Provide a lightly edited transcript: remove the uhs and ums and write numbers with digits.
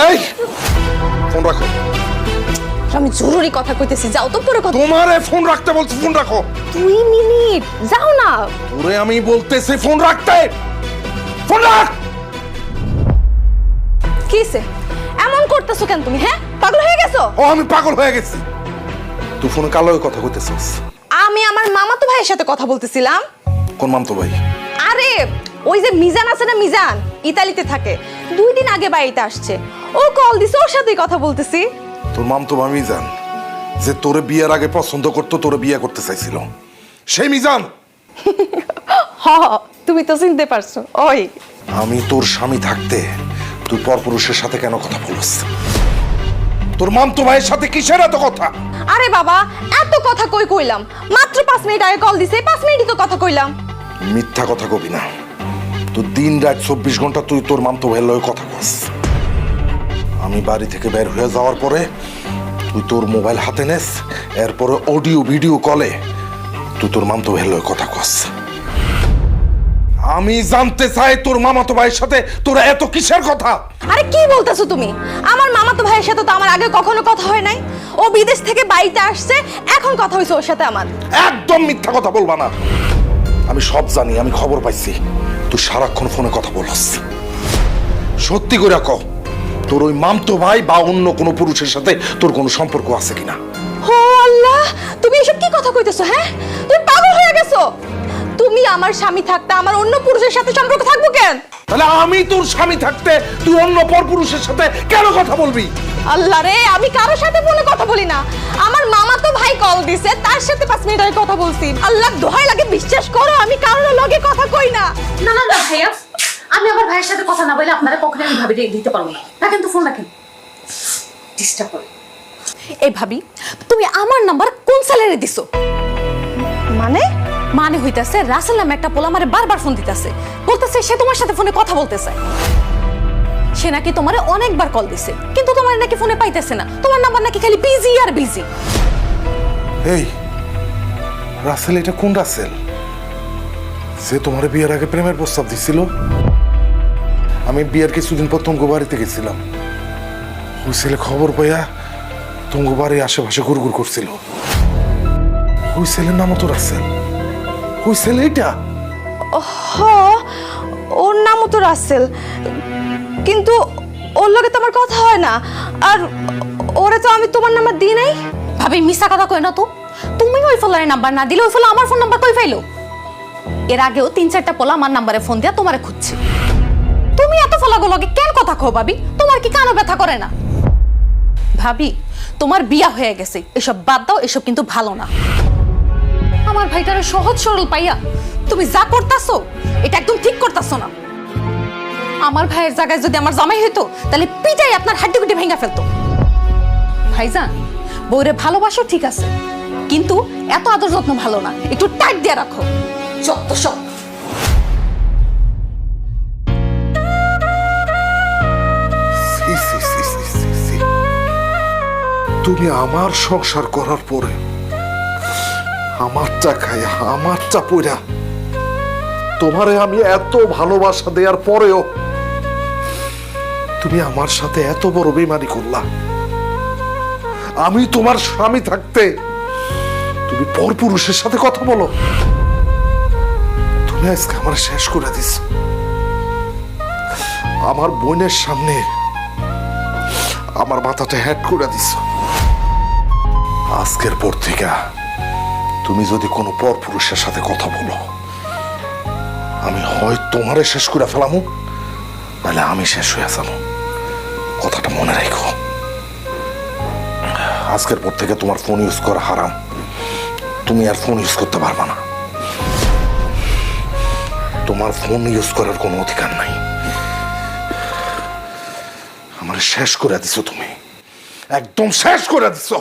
এই ফোন রাখো। আমি জরুরি কথা কইতেছি, যাও তো পরে কথা। তোমারে ফোন রাখতে বলছি, ফোন রাখো। 2 মিনিট, যাও না। তোরে আমি বলতেছি ফোন রাখতে। ফোন রাখ। কিসে এমন করতেছো কেন তুমি? হ্যাঁ, পাগল হয়ে গেছো? ও আমি পাগল হয়ে গেছি। তুই ফোনে কার লগে কথা কইতেছিস? আমি আমার মামাতো ভাইয়ের সাথে কথা বলতেছিলাম। কোন মামতো ভাই? আরে ওই যে মিজান আছে না, মিজান ইতালিতে থাকে, 2 দিন আগে বাড়িতে আসছে। ও কল দিছে, ওর সাথেই কথা বলতেছি। তোর মামতো ভাই মিজান, যে তোরে বিয়ের আগে পছন্দ করতো, তোরে বিয়ে করতে চাইছিল, সেই মিজান? হ, তুমি তো চিনতে পারছো। ওই আমি তোর স্বামী থাকতে তুই পরপুরুষের সাথে কেন কথা বলছিস? তোর মামতো ভাইয়ের সাথে কিসের এত কথা? আরে বাবা, এত কথা কই কইলাম? মাত্র 5 মিনিট আগে কল দিছে, 5 মিনিটই তো কথা কইলাম। মিথ্যা কথা কবি না। তুই দিন রাত 24 ঘন্টা তুই তোর মামতো ভাইয়ের লগে কথা কস। আমি বাড়ি থেকে বের হয়ে যাওয়ার পরে তুই তোর মোবাইল হাতে নেস, এরপরে অডিও ভিডিও কলে তুই তোর মামতো ভাইয়ের লগে কথা কস। আমি জানতে চাই তোর মামাতো ভাইয়ের সাথে তোর এত কিসের কথা? আরে কি বলতেছো তুমি? আমার মামাতো ভাইয়ের সাথে তো আমার আগে কখনো কথা হয় নাই। ও বিদেশ থেকে বাড়িতে আসছে, এখন কথা হইছে ওর সাথে আমার। একদম মিথ্যা কথা বলবা না। আমি সব জানি, আমি খবর পাইছি তুই সারাক্ষণ ফোনে কথা বলস। সত্যি করে কও, তোর ওই মামতো ভাই বা অন্য কোনো পুরুষের সাথে তোর কোনো সম্পর্ক আছে কিনা? ও আল্লাহ, তুমি এসব কি কথা কইতেছো? হ্যাঁ, তুমি পাগল হয়ে গেছো। তুমি আমার স্বামী থাকতে আমার অন্য পুরুষের সাথে সম্পর্ক থাকবো কেন? তাহলে আমি তোর স্বামী থাকতে তুই অন্য পরপুরুষের সাথে কেন কথা বলবি? আল্লাহ রে, আমি কারোর সাথে ফোনে কথা বলি না। আমার মামা তো ভাই কল দিছে, তার সাথে 5 মিনিট আগে কথা বলছি। আল্লাহ দোহাই লাগে, বিশ্বাস করো আমি কারোর লগে কথা কই না। না না না ভাইয়া, আমি আমার ভাইয়ের সাথে কথা না বলে আপনারা কখনো আমি ভাবি দিতে পারবো না। রাখেন তো ফোন, রাখেন, ডিস্টার্ব করে। এই ভাবি, তুমি আমার নাম্বার কোন স্যালারি দিছো? মানে মানে হইতাছে রাসেল নামে একটা পোলা আমারে বারবার ফোন দিতেছে, বলতেছে সে তোমার সাথে ফোনে কথা বলতেছে। সে নাকি তোমারে অনেকবার কল দিছে, কিন্তু তোমার নাকি ফোনে পাইতেছে না। তোমার নাম্বার নাকি খালি বিজি আর বিজি। এই রাসেল, এটা কোন রাসেল সে তোমার বিয়ের আগে প্রেমের প্রস্তাব দিছিল? আমি বিয়ের কিছুদিন পর তঙ্গু বাড়িতে গেছিলাম। ওই ছেলে খবর পাইয়া তঙ্গু বাড়ির আশেপাশে ঘুরঘুর করছিল। ওই ছেলের নামও তো রাসেল। ওই ছেলে এটা? হ, ওর নামও তো রাসেল, কিন্তু ওর লগে তো আমার কথা হয় না। আর ওরে তো আমি তোমার নাম্বার দিই নাই। ভাবি মিছা কথা কই না তো। তুমি ওই ফোলারের নাম্বার না দিলে ওই ফোলা আমার ফোন নাম্বার কই পাইলো? এর আগেও 3-4টা পোলা আমার নাম্বারে ফোন দিয়া তোমারে খুঁজছে। তুমি এত ফোলাগুলোকে কেন কথা কও ভাবি? তোমার কি কানো ব্যথা করে না? ভাবি, তোমার বিয়া হয়ে গেছে, এসব বাদ দাও, এসব কিন্তু ভালো না। আমার ভাইটারে সহজ সরল পাইয়া তুমি যা করতাছো, এটা একদম ঠিক করতাছো না। আমার ভাইয়ের জায়গায় যদি আমার জামাই হইতো, তাহলে পিটাই আপনার হাড্ডি গুটি ভেঙে ফেলতো। ভাইজান, বউরে ভালোবাসো ঠিক আছে, কিন্তু এত আদর যত্ন ভালো না, একটু টাইট দিয়ে রাখো। যত সব। সি, সি, সি, সি, সি, সি। তুমি আমার সংসার করার পরে আমারটা খাইয়া আমারটা পইরা তোমারে আমি এত ভালোবাসা দেওয়ার পরেও তুমি আমার সাথে এত বড় বেইমানি করলা। আমি তোমার স্বামী থাকতে তুমি পরপুরুষের সাথে কথা বলো। তুমি আজকে আমার শেষ করে দিস। আমার বোনের সামনে আমার মাথাটা হ্যাট করে দিস। আজকের পর থেকে তুমি যদি কোনো পরপুরুষের সাথে কথা বলো, আমি হয় তোমারে শেষ করে ফেলামু, নাহলে আমি শেষ হয়ে যাবো। কথাটা মনে রাখো। আজকের পর থেকে তোমার ফোন ইউজ করা হারাম। তুমি আর ফোন ইউজ করতে পারবা না। তোমার ফোন ইউজ করার কোনো অধিকার নাই। আমার শেষ করে দিছো, তুমি একদম শেষ করে দিছো।